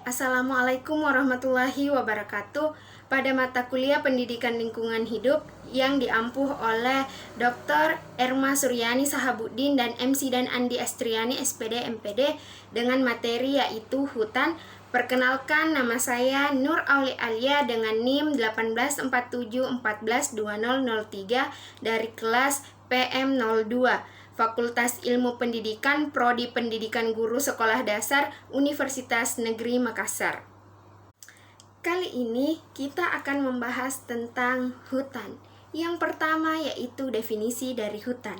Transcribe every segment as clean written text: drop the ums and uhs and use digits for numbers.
Assalamualaikum warahmatullahi wabarakatuh. Pada mata kuliah Pendidikan Lingkungan Hidup yang diampuh oleh Dr. Erma Suryani Sahabuddin dan MC dan Andi Estriani SPD MPD dengan materi yaitu hutan. Perkenalkan, nama saya Nur Auli Alia dengan NIM 1847142003 dari kelas PM02. Fakultas Ilmu Pendidikan, Prodi Pendidikan Guru Sekolah Dasar, Universitas Negeri Makassar. Kali ini kita akan membahas tentang hutan. Yang pertama yaitu definisi dari hutan.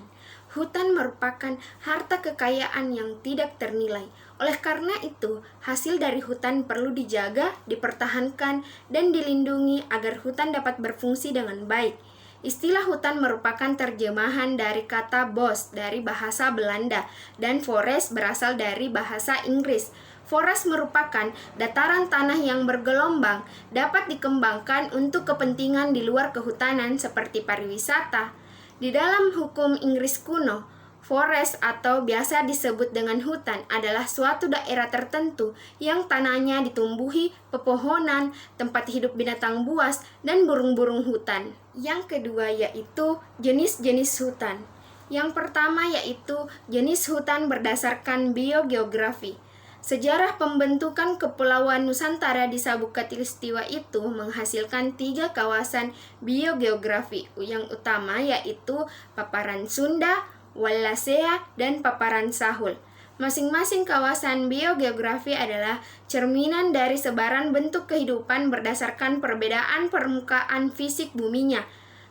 Hutan merupakan harta kekayaan yang tidak ternilai. Oleh karena itu, hasil dari hutan perlu dijaga, dipertahankan, dan dilindungi agar hutan dapat berfungsi dengan baik. Istilah hutan merupakan terjemahan dari kata bos dari bahasa Belanda dan forest berasal dari bahasa Inggris. Forest merupakan dataran tanah yang bergelombang, dapat dikembangkan untuk kepentingan di luar kehutanan seperti pariwisata. Di dalam hukum Inggris kuno, forest atau biasa disebut dengan hutan adalah suatu daerah tertentu yang tanahnya ditumbuhi pepohonan, tempat hidup binatang buas, dan burung-burung hutan. Yang kedua yaitu jenis-jenis hutan. Yang pertama yaitu jenis hutan berdasarkan biogeografi. Sejarah pembentukan Kepulauan Nusantara di Sabuk Khatulistiwa itu menghasilkan 3 kawasan biogeografi yang utama yaitu Paparan Sunda, Wallacea, dan Paparan Sahul. Masing-masing kawasan biogeografi adalah cerminan dari sebaran bentuk kehidupan berdasarkan perbedaan permukaan fisik buminya.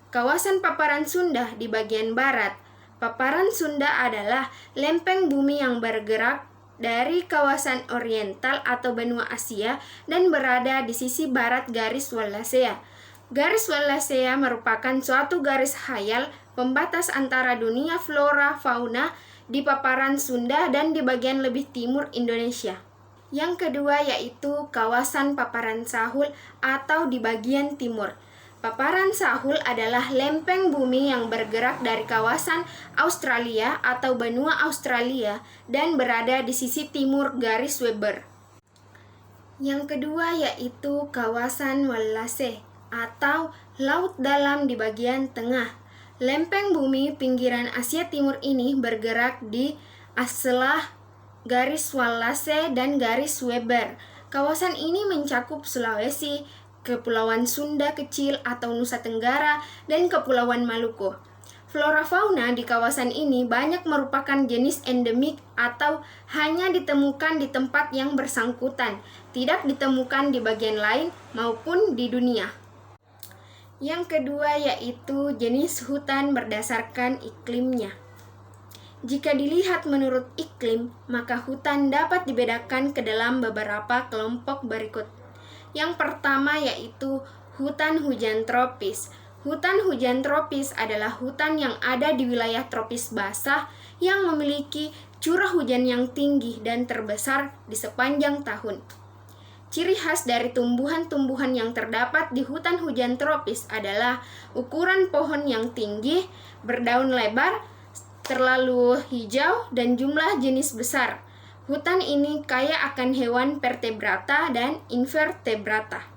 Kawasan Paparan Sunda di bagian barat. Paparan Sunda adalah lempeng bumi yang bergerak dari kawasan oriental atau benua Asia dan berada di sisi barat garis Wallacea. Garis Wallacea merupakan suatu garis khayal pembatas antara dunia flora fauna di paparan Sunda dan di bagian lebih timur Indonesia. Yang kedua yaitu kawasan Paparan Sahul atau di bagian timur. Paparan Sahul adalah lempeng bumi yang bergerak dari kawasan Australia atau benua Australia dan berada di sisi timur garis Weber. Yang kedua yaitu kawasan Wallacea atau laut dalam di bagian tengah. Lempeng bumi pinggiran Asia Timur ini bergerak di selah garis Wallacea dan garis Weber. Kawasan ini mencakup Sulawesi, Kepulauan Sunda Kecil atau Nusa Tenggara, dan Kepulauan Maluku. Flora fauna di kawasan ini banyak merupakan jenis endemik atau hanya ditemukan di tempat yang bersangkutan, tidak ditemukan di bagian lain maupun di dunia. Yang kedua yaitu jenis hutan berdasarkan iklimnya. Jika dilihat menurut iklim, maka hutan dapat dibedakan ke dalam beberapa kelompok berikut. Yang pertama yaitu hutan hujan tropis. Hutan hujan tropis adalah hutan yang ada di wilayah tropis basah yang memiliki curah hujan yang tinggi dan terbesar di sepanjang tahun. Ciri khas dari tumbuhan-tumbuhan yang terdapat di hutan hujan tropis adalah ukuran pohon yang tinggi, berdaun lebar, terlalu hijau, dan jumlah jenis besar. Hutan ini kaya akan hewan vertebrata dan invertebrata.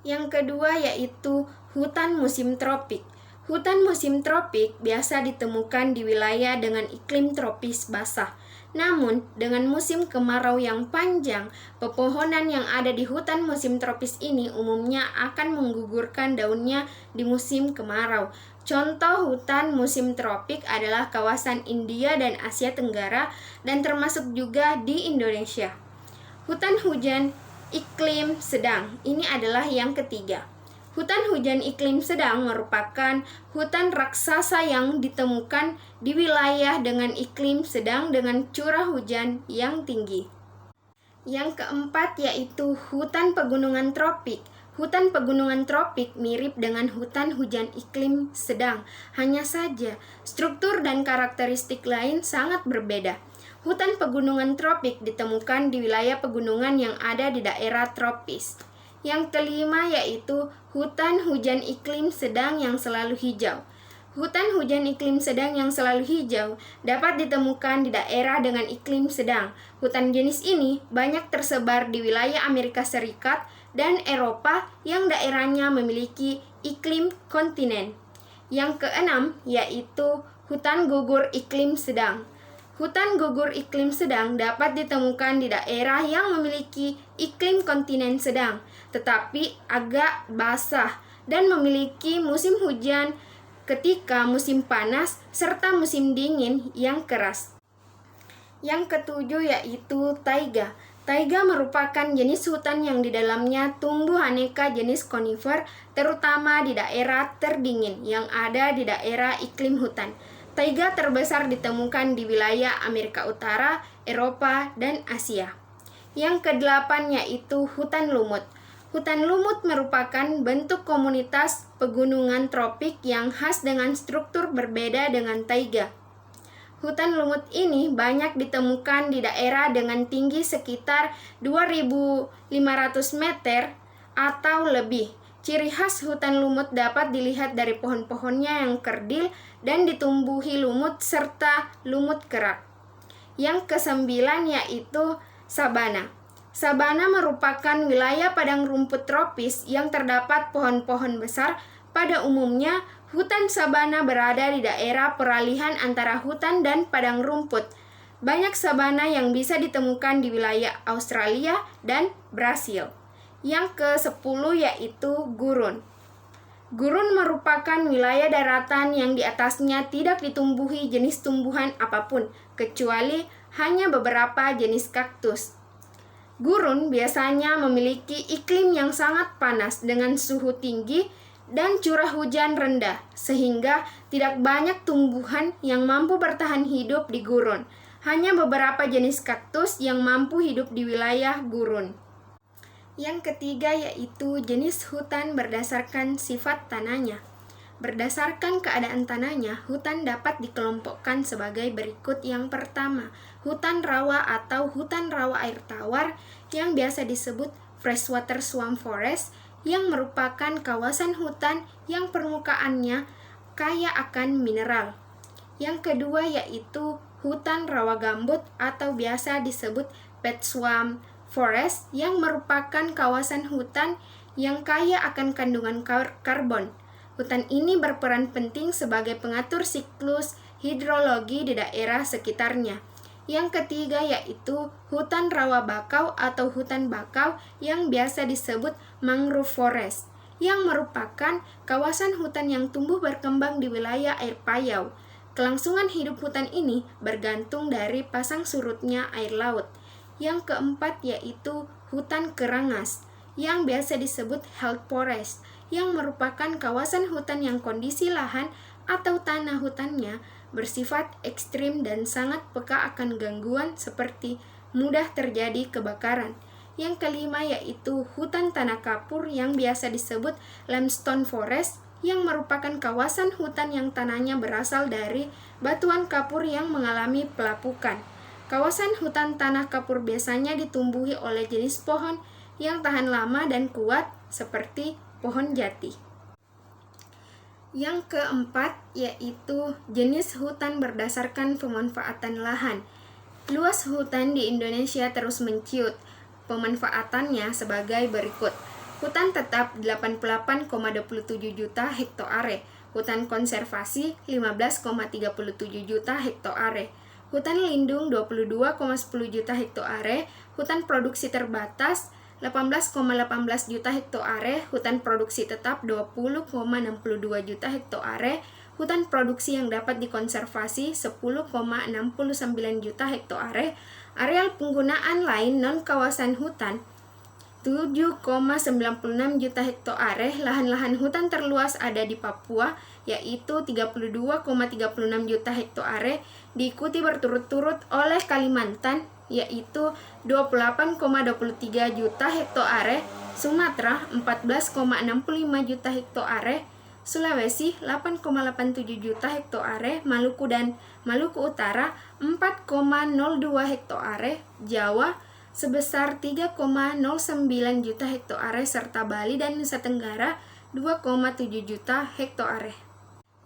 Yang kedua yaitu hutan musim tropik. Hutan musim tropik biasa ditemukan di wilayah dengan iklim tropis basah. Namun, dengan musim kemarau yang panjang, pepohonan yang ada di hutan musim tropis ini umumnya akan menggugurkan daunnya di musim kemarau. Contoh hutan musim tropik adalah kawasan India dan Asia Tenggara dan termasuk juga di Indonesia. Hutan hujan iklim sedang, ini adalah yang ketiga. Hutan hujan iklim sedang merupakan hutan raksasa yang ditemukan di wilayah dengan iklim sedang dengan curah hujan yang tinggi. Yang keempat yaitu hutan pegunungan tropik. Hutan pegunungan tropik mirip dengan hutan hujan iklim sedang, hanya saja struktur dan karakteristik lain sangat berbeda. Hutan pegunungan tropik ditemukan di wilayah pegunungan yang ada di daerah tropis. Yang kelima yaitu hutan hujan iklim sedang yang selalu hijau. Hutan hujan iklim sedang yang selalu hijau dapat ditemukan di daerah dengan iklim sedang. Hutan jenis ini banyak tersebar di wilayah Amerika Serikat dan Eropa yang daerahnya memiliki iklim kontinen. Yang keenam yaitu hutan gugur iklim sedang. Hutan gugur iklim sedang dapat ditemukan di daerah yang memiliki iklim kontinen sedang, tetapi agak basah dan memiliki musim hujan ketika musim panas serta musim dingin yang keras. Yang ketujuh yaitu taiga. Taiga merupakan jenis hutan yang di dalamnya tumbuh aneka jenis konifer, terutama di daerah terdingin yang ada di daerah iklim hutan. Taiga terbesar ditemukan di wilayah Amerika Utara, Eropa, dan Asia. Yang kedelapan yaitu hutan lumut. Hutan lumut merupakan bentuk komunitas pegunungan tropik yang khas dengan struktur berbeda dengan taiga. Hutan lumut ini banyak ditemukan di daerah dengan tinggi sekitar 2.500 meter atau lebih. Ciri khas hutan lumut dapat dilihat dari pohon-pohonnya yang kerdil dan ditumbuhi lumut serta lumut kerak. Yang kesembilan yaitu sabana. Sabana merupakan wilayah padang rumput tropis yang terdapat pohon-pohon besar. Pada umumnya, hutan sabana berada di daerah peralihan antara hutan dan padang rumput. Banyak sabana yang bisa ditemukan di wilayah Australia dan Brasil. Yang ke-10 yaitu gurun. Gurun merupakan wilayah daratan yang di atasnya tidak ditumbuhi jenis tumbuhan apapun, kecuali hanya beberapa jenis kaktus. Gurun biasanya memiliki iklim yang sangat panas dengan suhu tinggi dan curah hujan rendah, sehingga tidak banyak tumbuhan yang mampu bertahan hidup di gurun. Hanya beberapa jenis kaktus yang mampu hidup di wilayah gurun. Yang ketiga yaitu jenis hutan berdasarkan sifat tanahnya. Berdasarkan keadaan tanahnya, hutan dapat dikelompokkan sebagai berikut. Yang pertama, hutan rawa atau hutan rawa air tawar yang biasa disebut freshwater swamp forest, yang merupakan kawasan hutan yang permukaannya kaya akan mineral. Yang kedua yaitu hutan rawa gambut atau biasa disebut peat swamp forest, yang merupakan kawasan hutan yang kaya akan kandungan karbon. Hutan ini berperan penting sebagai pengatur siklus hidrologi di daerah sekitarnya. Yang ketiga yaitu hutan rawa bakau atau hutan bakau yang biasa disebut mangrove forest, yang merupakan kawasan hutan yang tumbuh berkembang di wilayah air payau. Kelangsungan hidup hutan ini bergantung dari pasang surutnya air laut. Yang keempat yaitu hutan kerangas, yang biasa disebut heath forest, yang merupakan kawasan hutan yang kondisi lahan atau tanah hutannya bersifat ekstrim dan sangat peka akan gangguan seperti mudah terjadi kebakaran. Yang kelima yaitu hutan tanah kapur yang biasa disebut limestone forest, yang merupakan kawasan hutan yang tanahnya berasal dari batuan kapur yang mengalami pelapukan. Kawasan hutan tanah kapur biasanya ditumbuhi oleh jenis pohon yang tahan lama dan kuat seperti pohon jati. Yang keempat yaitu jenis hutan berdasarkan pemanfaatan lahan. Luas hutan di Indonesia terus menciut. Pemanfaatannya sebagai berikut. Hutan tetap 88,27 juta hektare, hutan konservasi 15,37 juta hektare, hutan lindung 22,10 juta hektare, hutan produksi terbatas 18,18 juta hektare, hutan produksi tetap 20,62 juta hektare, hutan produksi yang dapat dikonservasi 10,69 juta hektare, areal penggunaan lain non-kawasan hutan 7,96 juta hektare. Lahan-lahan hutan terluas ada di Papua, yaitu 32,36 juta hektare, diikuti berturut-turut oleh Kalimantan, yaitu 28,23 juta hektare, Sumatera 14,65 juta hektare, Sulawesi 8,87 juta hektare, Maluku dan Maluku Utara 4,02 hektare, Jawa sebesar 3,09 juta hektare, serta Bali dan Nusa Tenggara 2,7 juta hektare.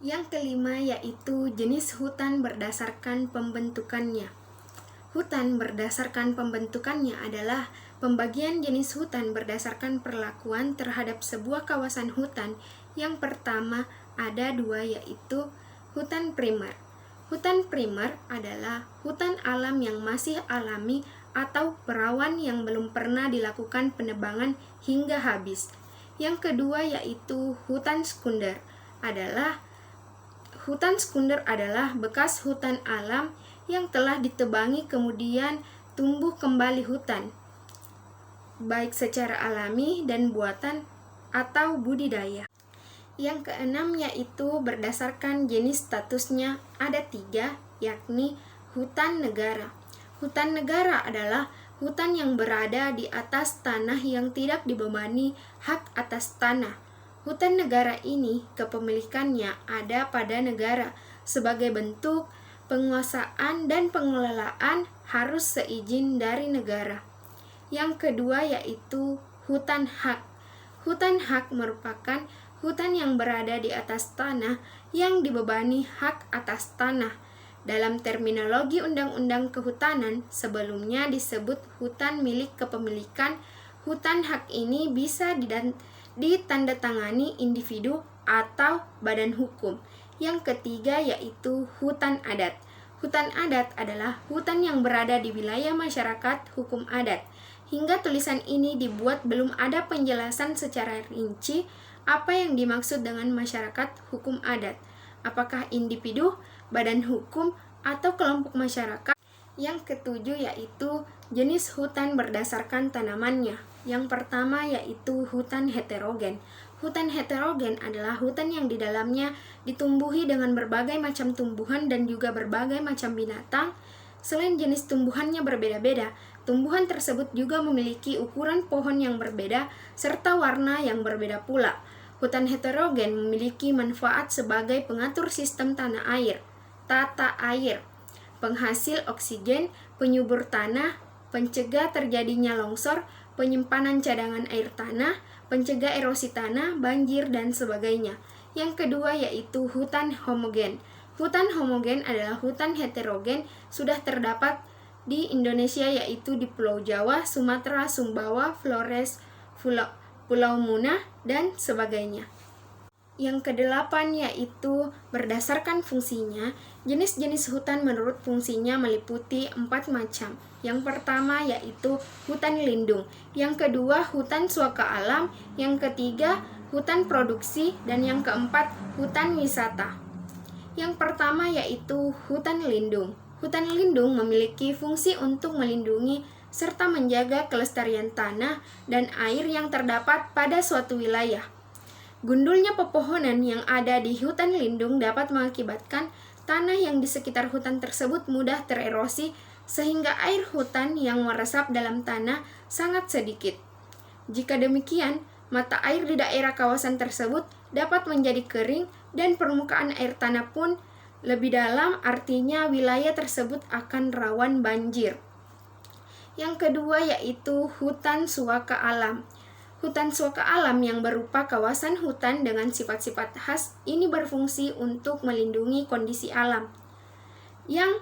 Yang kelima yaitu jenis hutan berdasarkan pembentukannya. Hutan berdasarkan pembentukannya adalah pembagian jenis hutan berdasarkan perlakuan terhadap sebuah kawasan hutan. Yang pertama ada dua, yaitu hutan primer. Hutan primer adalah hutan alam yang masih alami atau perawan yang belum pernah dilakukan penebangan hingga habis. Yang kedua yaitu hutan sekunder. Hutan sekunder adalah bekas hutan alam yang telah ditebangi kemudian tumbuh kembali hutan, baik secara alami dan buatan atau budidaya. Yang keenam yaitu berdasarkan jenis statusnya ada 3, yakni hutan negara. Hutan negara adalah hutan yang berada di atas tanah yang tidak dibebani hak atas tanah. Hutan negara ini kepemilikannya ada pada negara sebagai bentuk penguasaan dan pengelolaan harus seizin dari negara. Yang kedua yaitu hutan hak. Hutan hak merupakan hutan yang berada di atas tanah yang dibebani hak atas tanah. Dalam terminologi Undang-Undang Kehutanan sebelumnya disebut hutan milik kepemilikan. Hutan hak ini bisa ditandatangani individu atau badan hukum. Yang ketiga yaitu hutan adat. Hutan adat adalah hutan yang berada di wilayah masyarakat hukum adat. Hingga tulisan ini dibuat belum ada penjelasan secara rinci apa yang dimaksud dengan masyarakat hukum adat. Apakah individu, badan hukum, atau kelompok masyarakat? Yang ketujuh yaitu jenis hutan berdasarkan tanamannya. Yang pertama yaitu hutan heterogen. Hutan heterogen adalah hutan yang di dalamnya ditumbuhi dengan berbagai macam tumbuhan dan juga berbagai macam binatang. Selain jenis tumbuhannya berbeda-beda, tumbuhan tersebut juga memiliki ukuran pohon yang berbeda serta warna yang berbeda pula. Hutan heterogen memiliki manfaat sebagai pengatur sistem tanah air, tata air, penghasil oksigen, penyubur tanah, pencegah terjadinya longsor, penyimpanan cadangan air tanah, pencegah erosi tanah, banjir, dan sebagainya. Yang kedua yaitu hutan homogen. Hutan homogen adalah hutan heterogen sudah terdapat di Indonesia yaitu di Pulau Jawa, Sumatera, Sumbawa, Flores, Pulau Muna, dan sebagainya. Yang kedelapan yaitu berdasarkan fungsinya. Jenis-jenis hutan menurut fungsinya meliputi 4 macam. Yang pertama yaitu hutan lindung. Yang kedua hutan suaka alam. Yang ketiga hutan produksi. Dan yang keempat hutan wisata. Yang pertama yaitu hutan lindung. Hutan lindung memiliki fungsi untuk melindungi serta menjaga kelestarian tanah dan air yang terdapat pada suatu wilayah. Gundulnya pepohonan yang ada di hutan lindung dapat mengakibatkan tanah yang di sekitar hutan tersebut mudah tererosi sehingga air hutan yang meresap dalam tanah sangat sedikit. Jika demikian, mata air di daerah kawasan tersebut dapat menjadi kering dan permukaan air tanah pun lebih dalam, artinya wilayah tersebut akan rawan banjir. Yang kedua yaitu hutan suaka alam. Hutan suaka alam yang berupa kawasan hutan dengan sifat-sifat khas ini berfungsi untuk melindungi kondisi alam. Yang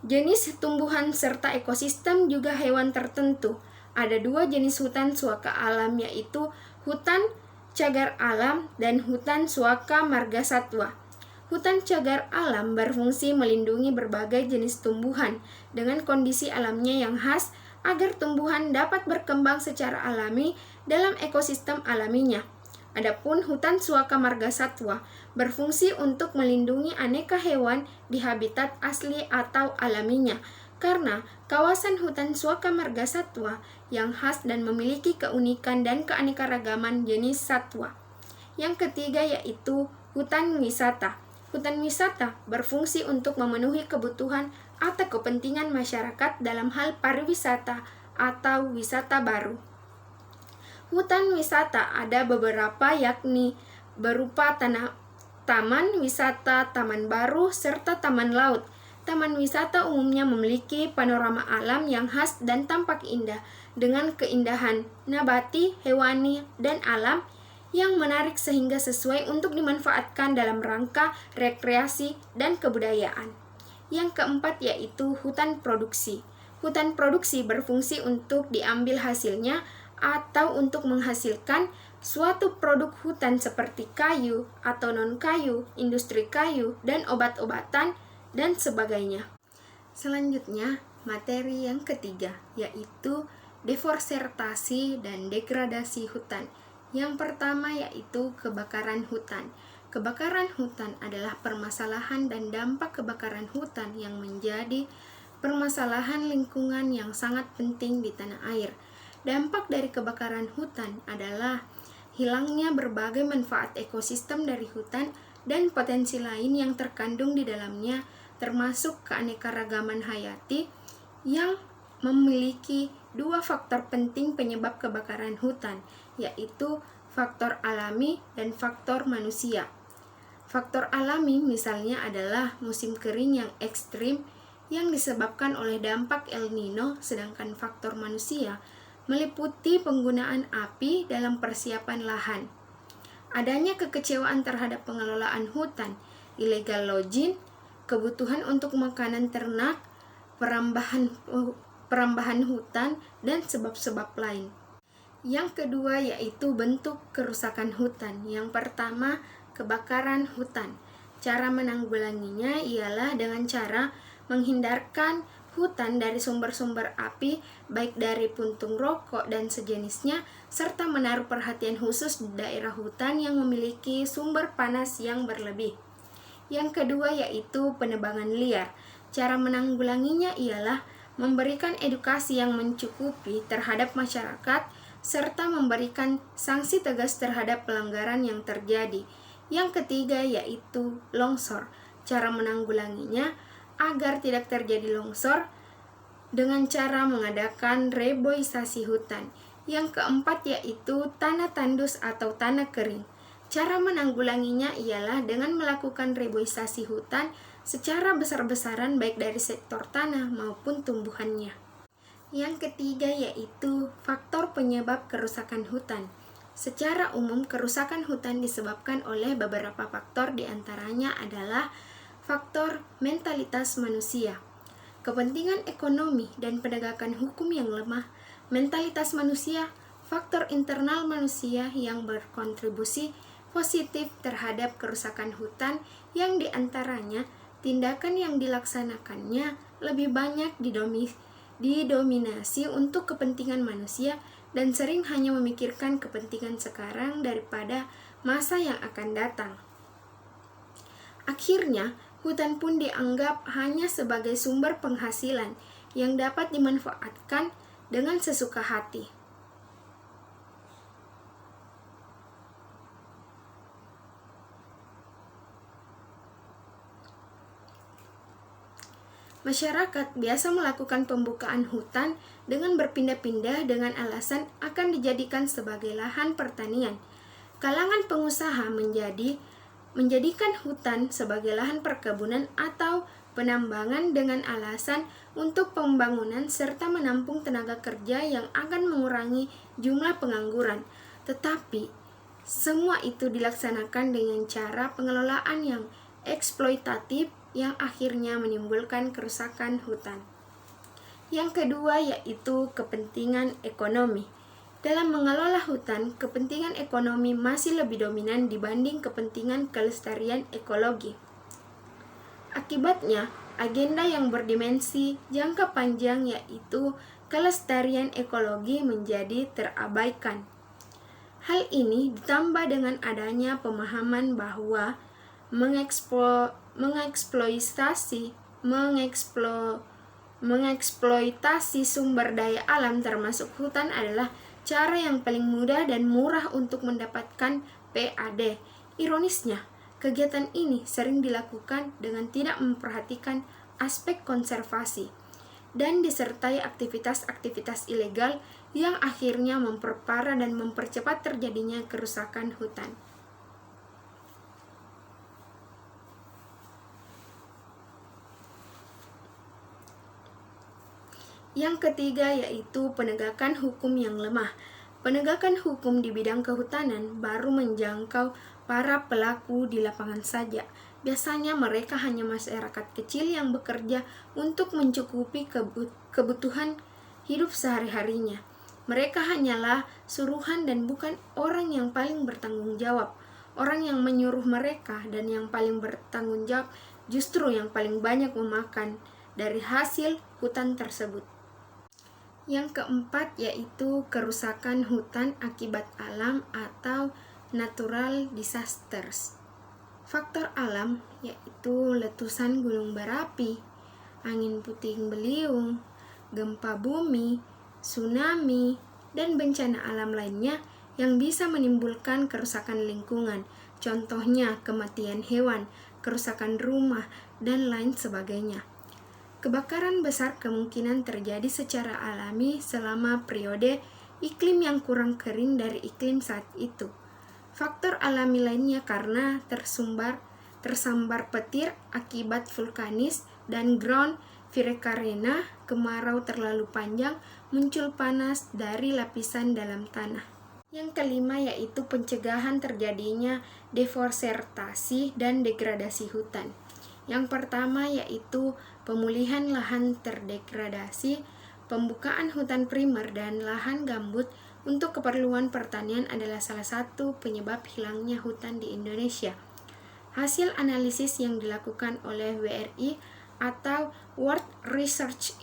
jenis tumbuhan serta ekosistem juga hewan tertentu. Ada 2 jenis hutan suaka alam yaitu hutan cagar alam dan hutan suaka margasatwa. Hutan cagar alam berfungsi melindungi berbagai jenis tumbuhan dengan kondisi alamnya yang khas agar tumbuhan dapat berkembang secara alami dalam ekosistem alaminya. Adapun hutan suaka margasatwa berfungsi untuk melindungi aneka hewan di habitat asli atau alaminya, karena kawasan hutan suaka margasatwa yang khas dan memiliki keunikan dan keanekaragaman jenis satwa. Yang ketiga yaitu hutan wisata. Hutan wisata berfungsi untuk memenuhi kebutuhan atau kepentingan masyarakat dalam hal pariwisata atau wisata baru. Hutan wisata ada beberapa yakni berupa taman wisata, taman baru, serta taman laut. Taman wisata umumnya memiliki panorama alam yang khas dan tampak indah dengan keindahan nabati, hewani, dan alam yang menarik sehingga sesuai untuk dimanfaatkan dalam rangka rekreasi dan kebudayaan. Yang keempat yaitu hutan produksi. Hutan produksi berfungsi untuk diambil hasilnya atau untuk menghasilkan suatu produk hutan seperti kayu atau non-kayu, industri kayu, dan obat-obatan, dan sebagainya. Selanjutnya, materi yang ketiga yaitu deforestasi dan degradasi hutan. Yang pertama yaitu kebakaran hutan. Kebakaran hutan adalah permasalahan dan dampak kebakaran hutan yang menjadi permasalahan lingkungan yang sangat penting di tanah air. Dampak dari kebakaran hutan adalah hilangnya berbagai manfaat ekosistem dari hutan dan potensi lain yang terkandung di dalamnya, termasuk keanekaragaman hayati yang memiliki dua faktor penting penyebab kebakaran hutan, yaitu faktor alami dan faktor manusia. Faktor alami misalnya adalah musim kering yang ekstrim yang disebabkan oleh dampak El Nino, sedangkan faktor manusia meliputi penggunaan api dalam persiapan lahan. Adanya kekecewaan terhadap pengelolaan hutan, illegal logging, kebutuhan untuk makanan ternak, perambahan hutan, dan sebab-sebab lain. Yang kedua yaitu bentuk kerusakan hutan. Yang pertama, kebakaran hutan. Cara menanggulanginya ialah dengan cara menghindarkan hutan dari sumber-sumber api, baik dari puntung rokok dan sejenisnya, serta menaruh perhatian khusus di daerah hutan yang memiliki sumber panas yang berlebih. Yang kedua yaitu penebangan liar. Cara menanggulanginya ialah memberikan edukasi yang mencukupi terhadap masyarakat, serta memberikan sanksi tegas terhadap pelanggaran yang terjadi. Yang ketiga yaitu longsor. Cara menanggulanginya agar tidak terjadi longsor dengan cara mengadakan reboisasi hutan. Yang keempat yaitu tanah tandus atau tanah kering. Cara menanggulanginya ialah dengan melakukan reboisasi hutan secara besar-besaran baik dari sektor tanah maupun tumbuhannya. Yang ketiga yaitu faktor penyebab kerusakan hutan. Secara umum, kerusakan hutan disebabkan oleh beberapa faktor, diantaranya adalah faktor mentalitas manusia, kepentingan ekonomi dan penegakan hukum yang lemah, mentalitas manusia, faktor internal manusia yang berkontribusi positif terhadap kerusakan hutan, yang diantaranya tindakan yang dilaksanakannya lebih banyak didominasi untuk kepentingan manusia dan sering hanya memikirkan kepentingan sekarang daripada masa yang akan datang. Akhirnya, hutan pun dianggap hanya sebagai sumber penghasilan yang dapat dimanfaatkan dengan sesuka hati. Masyarakat biasa melakukan pembukaan hutan dengan berpindah-pindah dengan alasan akan dijadikan sebagai lahan pertanian. Kalangan pengusaha menjadikan hutan sebagai lahan perkebunan atau penambangan dengan alasan untuk pembangunan serta menampung tenaga kerja yang akan mengurangi jumlah pengangguran. Tetapi semua itu dilaksanakan dengan cara pengelolaan yang eksploitatif yang akhirnya menimbulkan kerusakan hutan. Yang kedua yaitu kepentingan ekonomi. Dalam mengelola hutan, kepentingan ekonomi masih lebih dominan dibanding kepentingan kelestarian ekologi. Akibatnya, agenda yang berdimensi jangka panjang yaitu kelestarian ekologi menjadi terabaikan. Hal ini ditambah dengan adanya pemahaman bahwa mengeksploitasi sumber daya alam termasuk hutan adalah cara yang paling mudah dan murah untuk mendapatkan PAD. Ironisnya, kegiatan ini sering dilakukan dengan tidak memperhatikan aspek konservasi dan disertai aktivitas-aktivitas ilegal yang akhirnya memperparah dan mempercepat terjadinya kerusakan hutan. Yang ketiga yaitu penegakan hukum yang lemah. Penegakan hukum di bidang kehutanan baru menjangkau para pelaku di lapangan saja. Biasanya mereka hanya masyarakat kecil yang bekerja untuk mencukupi kebutuhan hidup sehari-harinya. Mereka hanyalah suruhan dan bukan orang yang paling bertanggung jawab. Orang yang menyuruh mereka dan yang paling bertanggung jawab justru yang paling banyak memakan dari hasil hutan tersebut. Yang keempat yaitu kerusakan hutan akibat alam atau natural disasters. Faktor alam yaitu letusan gunung berapi, angin puting beliung, gempa bumi, tsunami, dan bencana alam lainnya yang bisa menimbulkan kerusakan lingkungan. Contohnya kematian hewan, kerusakan rumah, dan lain sebagainya. Kebakaran besar kemungkinan terjadi secara alami selama periode iklim yang kurang kering dari iklim saat itu. Faktor alami lainnya karena tersambar petir akibat vulkanis dan ground firekarena kemarau terlalu panjang, muncul panas dari lapisan dalam tanah. Yang kelima yaitu pencegahan terjadinya deforestasi dan degradasi hutan. Yang pertama yaitu pemulihan lahan terdegradasi, pembukaan hutan primer dan lahan gambut untuk keperluan pertanian adalah salah satu penyebab hilangnya hutan di Indonesia. Hasil analisis yang dilakukan oleh WRI atau World Research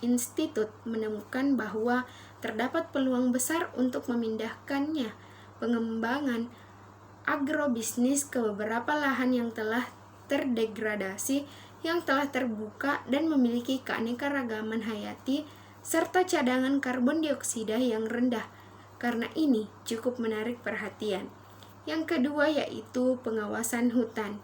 Institute menemukan bahwa terdapat peluang besar untuk memindahkannya pengembangan agrobisnis ke beberapa lahan yang telah terdegradasi, yang telah terbuka dan memiliki keanekaragaman hayati serta cadangan karbon dioksida yang rendah. Karena ini cukup menarik perhatian. Yang kedua yaitu pengawasan hutan.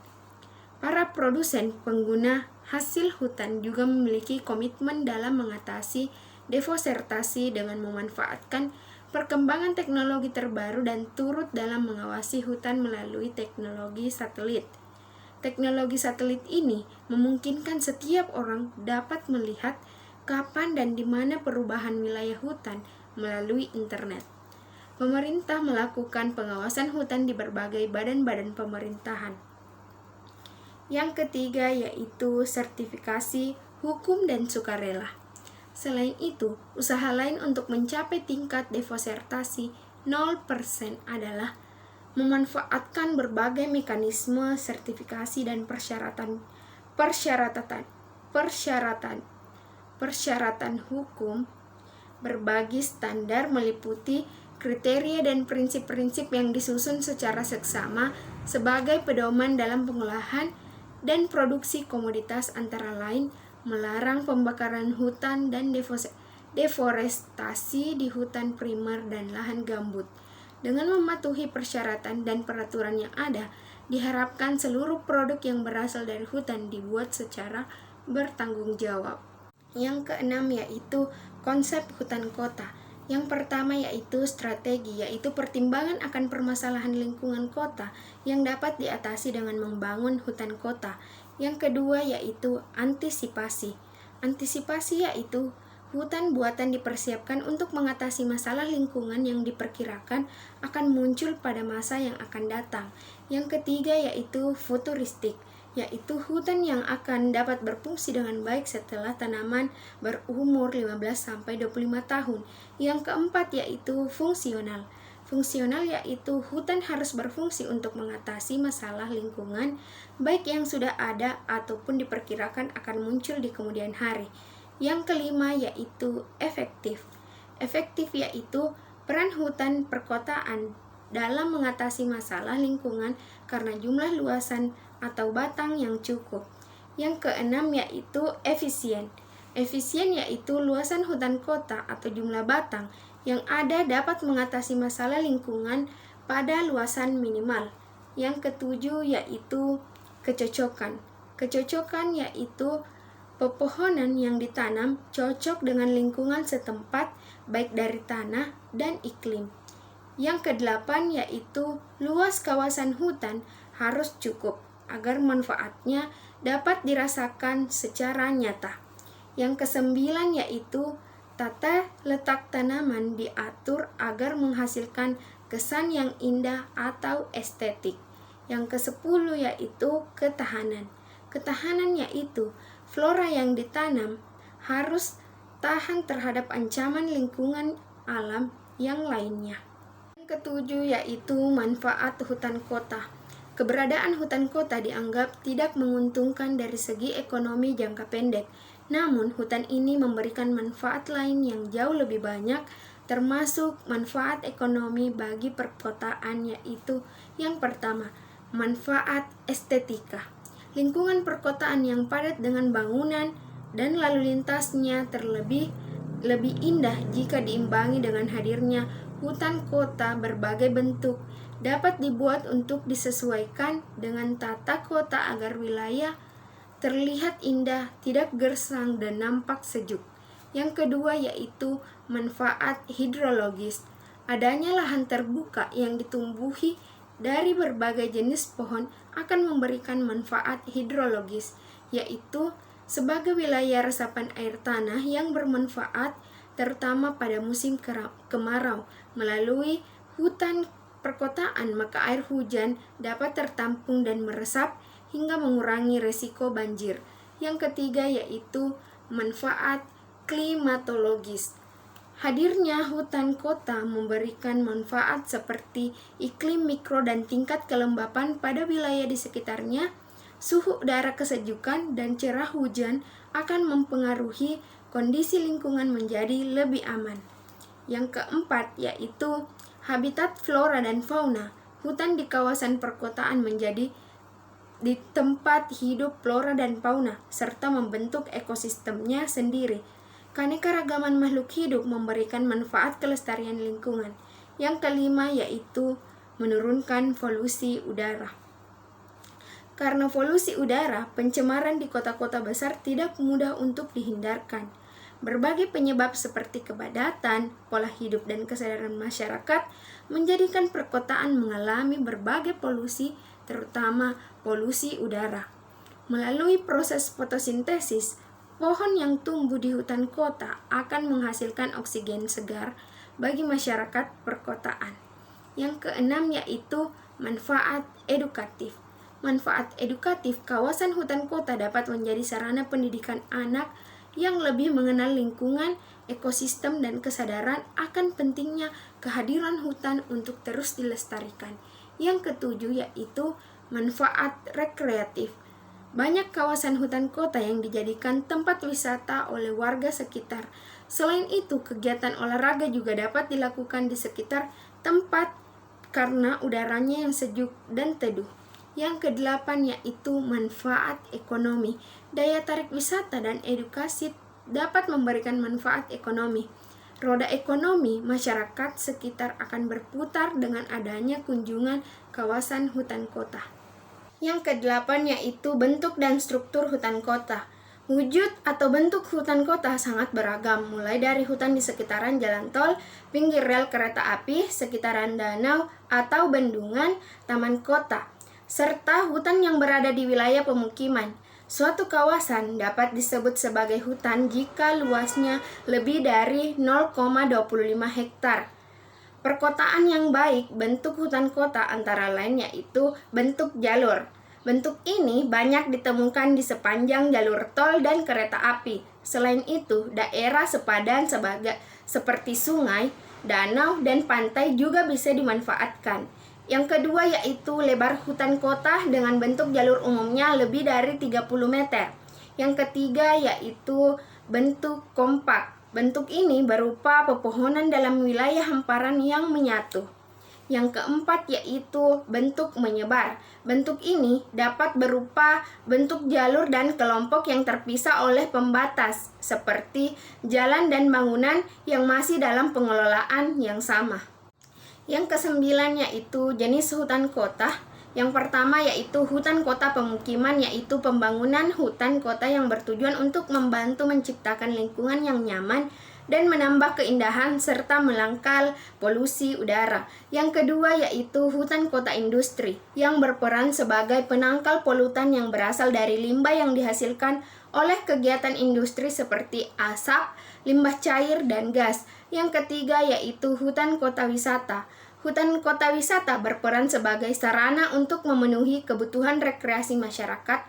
Para produsen pengguna hasil hutan juga memiliki komitmen dalam mengatasi deforestasi dengan memanfaatkan perkembangan teknologi terbaru dan turut dalam mengawasi hutan melalui teknologi satelit. Teknologi satelit ini memungkinkan setiap orang dapat melihat kapan dan di mana perubahan wilayah hutan melalui internet. Pemerintah melakukan pengawasan hutan di berbagai badan-badan pemerintahan. Yang ketiga yaitu sertifikasi hukum dan sukarela. Selain itu, usaha lain untuk mencapai tingkat deforestasi 0% adalah memanfaatkan berbagai mekanisme sertifikasi dan persyaratan hukum. Berbagi standar meliputi kriteria dan prinsip-prinsip yang disusun secara seksama sebagai pedoman dalam pengolahan dan produksi komoditas, antara lain melarang pembakaran hutan dan deforestasi di hutan primer dan lahan gambut. Dengan mematuhi persyaratan dan peraturan yang ada, diharapkan seluruh produk yang berasal dari hutan dibuat secara bertanggung jawab. Yang keenam yaitu konsep hutan kota. Yang pertama yaitu strategi, yaitu pertimbangan akan permasalahan lingkungan kota yang dapat diatasi dengan membangun hutan kota. Yang kedua yaitu antisipasi. Antisipasi yaitu hutan buatan dipersiapkan untuk mengatasi masalah lingkungan yang diperkirakan akan muncul pada masa yang akan datang. Yang ketiga yaitu futuristik, yaitu hutan yang akan dapat berfungsi dengan baik setelah tanaman berumur 15-25 tahun. Yang keempat yaitu fungsional. Fungsional yaitu hutan harus berfungsi untuk mengatasi masalah lingkungan, baik yang sudah ada ataupun diperkirakan akan muncul di kemudian hari. Yang kelima yaitu efektif. Efektif yaitu peran hutan perkotaan dalam mengatasi masalah lingkungan karena jumlah luasan atau batang yang cukup. Yang keenam yaitu efisien. Efisien yaitu luasan hutan kota atau jumlah batang yang ada dapat mengatasi masalah lingkungan pada luasan minimal. Yang ketujuh yaitu kecocokan. Kecocokan yaitu pepohonan yang ditanam cocok dengan lingkungan setempat, baik dari tanah dan iklim. Yang kedelapan yaitu luas kawasan hutan harus cukup agar manfaatnya dapat dirasakan secara nyata. Yang kesembilan yaitu Tata letak tanaman diatur agar menghasilkan kesan yang indah atau estetik. Yang ke-10 yaitu ketahanan. Ketahanan yaitu flora yang ditanam harus tahan terhadap ancaman lingkungan alam yang lainnya. Yang ke-7 yaitu manfaat hutan kota. Keberadaan hutan kota dianggap tidak menguntungkan dari segi ekonomi jangka pendek. Namun, hutan ini memberikan manfaat lain yang jauh lebih banyak, termasuk manfaat ekonomi bagi perkotaan, yaitu yang pertama, manfaat estetika. Lingkungan perkotaan yang padat dengan bangunan dan lalu lintasnya lebih indah jika diimbangi dengan hadirnya hutan kota berbagai bentuk, dapat dibuat untuk disesuaikan dengan tata kota agar wilayah terlihat indah, tidak gersang, dan nampak sejuk. Yang kedua yaitu manfaat hidrologis. Adanya lahan terbuka yang ditumbuhi dari berbagai jenis pohon akan memberikan manfaat hidrologis, yaitu sebagai wilayah resapan air tanah yang bermanfaat terutama pada musim kemarau. Melalui hutan perkotaan, maka air hujan dapat tertampung dan meresap hingga mengurangi resiko banjir. Yang ketiga yaitu manfaat klimatologis. Hadirnya hutan kota memberikan manfaat seperti iklim mikro dan tingkat kelembapan pada wilayah di sekitarnya. Suhu udara, kesejukan, dan cerah hujan akan mempengaruhi kondisi lingkungan menjadi lebih aman. Yang keempat yaitu habitat flora dan fauna. Hutan di kawasan perkotaan menjadi di tempat hidup flora dan fauna, serta membentuk ekosistemnya sendiri. Keanekaragaman makhluk hidup memberikan manfaat kelestarian lingkungan. Yang kelima yaitu menurunkan polusi udara. Karena polusi udara, pencemaran di kota-kota besar tidak mudah untuk dihindarkan. Berbagai penyebab seperti kepadatan, pola hidup, dan kesadaran masyarakat menjadikan perkotaan mengalami berbagai polusi, terutama polusi udara. Melalui proses fotosintesis, pohon yang tumbuh di hutan kota akan menghasilkan oksigen segar bagi masyarakat perkotaan. Yang keenam yaitu manfaat edukatif. Manfaat edukatif, kawasan hutan kota dapat menjadi sarana pendidikan anak yang lebih mengenal lingkungan, ekosistem, dan kesadaran akan pentingnya kehadiran hutan untuk terus dilestarikan. Yang ketujuh yaitu manfaat rekreatif. Banyak kawasan hutan kota yang dijadikan tempat wisata oleh warga sekitar. Selain itu, kegiatan olahraga juga dapat dilakukan di sekitar tempat karena udaranya yang sejuk dan teduh. Yang kedelapan yaitu manfaat ekonomi. Daya tarik wisata dan edukasi dapat memberikan manfaat ekonomi. Roda ekonomi masyarakat sekitar akan berputar dengan adanya kunjungan kawasan hutan kota. Yang kedelapan yaitu bentuk dan struktur hutan kota. Wujud atau bentuk hutan kota sangat beragam, mulai dari hutan di sekitaran jalan tol, pinggir rel kereta api, sekitaran danau atau bendungan, taman kota, serta hutan yang berada di wilayah pemukiman. Suatu kawasan dapat disebut sebagai hutan jika luasnya lebih dari 0,25 hektar. Perkotaan yang baik, bentuk hutan kota antara lain yaitu bentuk jalur. Bentuk ini banyak ditemukan di sepanjang jalur tol dan kereta api. Selain itu, daerah sepadan seperti sungai, danau, dan pantai juga bisa dimanfaatkan. Yang kedua yaitu lebar hutan kota dengan bentuk jalur umumnya lebih dari 30 meter. Yang ketiga yaitu bentuk kompak. Bentuk ini berupa pepohonan dalam wilayah hamparan yang menyatu. Yang keempat yaitu bentuk menyebar. Bentuk ini dapat berupa bentuk jalur dan kelompok yang terpisah oleh pembatas, seperti jalan dan bangunan yang masih dalam pengelolaan yang sama. Yang kesembilan yaitu jenis hutan kota. Yang pertama yaitu hutan kota pemukiman, yaitu pembangunan hutan kota yang bertujuan untuk membantu menciptakan lingkungan yang nyaman dan menambah keindahan serta melangkal polusi udara. Yang kedua yaitu hutan kota industri yang berperan sebagai penangkal polutan yang berasal dari limbah yang dihasilkan oleh kegiatan industri seperti asap, limbah cair dan gas. Yang ketiga yaitu hutan kota wisata. Hutan kota wisata berperan sebagai sarana untuk memenuhi kebutuhan rekreasi masyarakat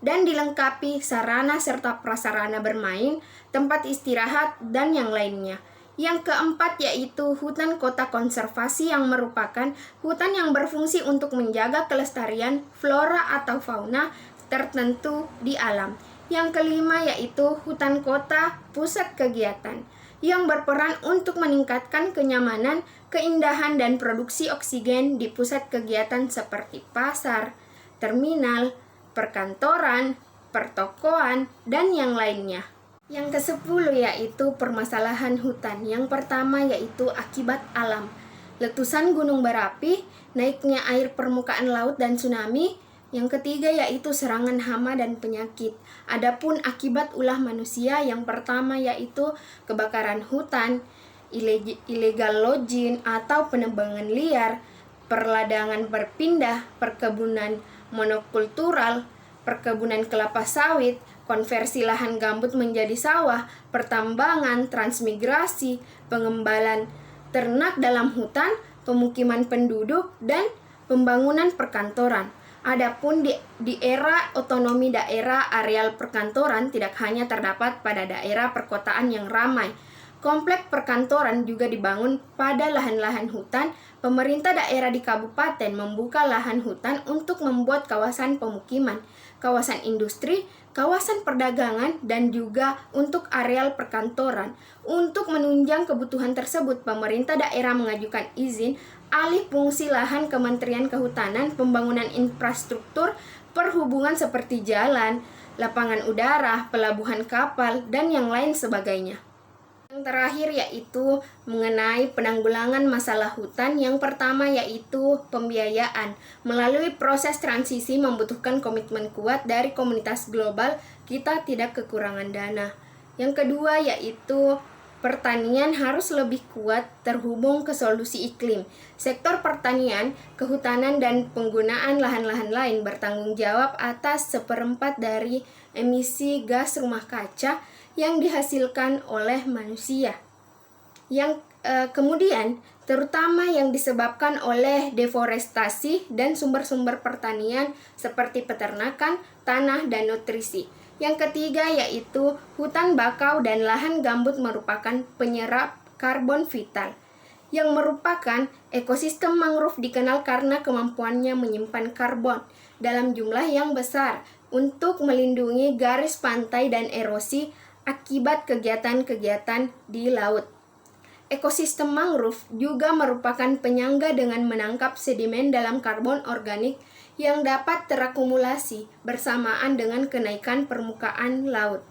dan dilengkapi sarana serta prasarana bermain, tempat istirahat, dan yang lainnya. Yang keempat yaitu hutan kota konservasi yang merupakan hutan yang berfungsi untuk menjaga kelestarian flora atau fauna tertentu di alam. Yang kelima yaitu hutan kota pusat kegiatan yang berperan untuk meningkatkan kenyamanan, keindahan, dan produksi oksigen di pusat kegiatan seperti pasar, terminal, perkantoran, pertokoan, dan yang lainnya. Yang ke-10 yaitu permasalahan hutan. Yang pertama yaitu akibat alam. Letusan gunung berapi, naiknya air permukaan laut dan tsunami. Yang ketiga yaitu serangan hama dan penyakit. Adapun akibat ulah manusia, yang pertama yaitu kebakaran hutan, illegal logging atau penebangan liar, perladangan berpindah, perkebunan monokultural, perkebunan kelapa sawit, konversi lahan gambut menjadi sawah, pertambangan, transmigrasi, pengembalan ternak dalam hutan, pemukiman penduduk, dan pembangunan perkantoran. Adapun di era otonomi daerah, areal perkantoran tidak hanya terdapat pada daerah perkotaan yang ramai. Kompleks perkantoran juga dibangun pada lahan-lahan hutan. Pemerintah daerah di kabupaten membuka lahan hutan untuk membuat kawasan pemukiman, kawasan industri, kawasan perdagangan, dan juga untuk areal perkantoran. Untuk menunjang kebutuhan tersebut, pemerintah daerah mengajukan izin alih fungsi lahan Kementerian Kehutanan, Pembangunan Infrastruktur, Perhubungan seperti jalan, lapangan udara, pelabuhan kapal, dan yang lain sebagainya. Yang terakhir yaitu mengenai penanggulangan masalah hutan. Yang pertama yaitu pembiayaan. Melalui proses transisi membutuhkan komitmen kuat dari komunitas global, kita tidak kekurangan dana. Yang kedua yaitu pertanian harus lebih kuat terhubung ke solusi iklim. Sektor pertanian, kehutanan, dan penggunaan lahan-lahan lain bertanggung jawab atas 1/4 dari emisi gas rumah kaca yang dihasilkan oleh manusia. Yang kemudian terutama yang disebabkan oleh deforestasi dan sumber-sumber pertanian seperti peternakan, tanah, dan nutrisi. Yang ketiga yaitu hutan bakau dan lahan gambut merupakan penyerap karbon vital, yang merupakan ekosistem mangrove dikenal karena kemampuannya menyimpan karbon dalam jumlah yang besar untuk melindungi garis pantai dan erosi akibat kegiatan-kegiatan di laut. Ekosistem mangrove juga merupakan penyangga dengan menangkap sedimen dalam karbon organik yang dapat terakumulasi bersamaan dengan kenaikan permukaan laut.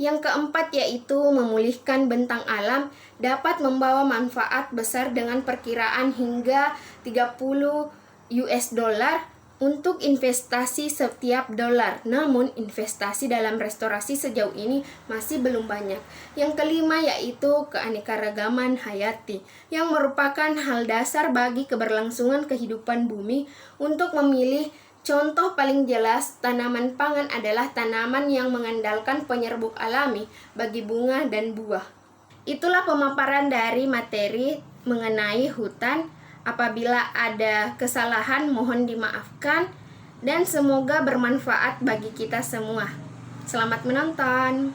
Yang keempat yaitu memulihkan bentang alam dapat membawa manfaat besar dengan perkiraan hingga $30 untuk investasi setiap dolar. Namun investasi dalam restorasi sejauh ini masih belum banyak. Yang kelima yaitu keanekaragaman hayati, yang merupakan hal dasar bagi keberlangsungan kehidupan bumi. Untuk memilih contoh paling jelas, tanaman pangan adalah tanaman yang mengandalkan penyerbuk alami bagi bunga dan buah. Itulah pemaparan dari materi mengenai hutan. Apabila ada kesalahan mohon dimaafkan dan semoga bermanfaat bagi kita semua. Selamat menonton.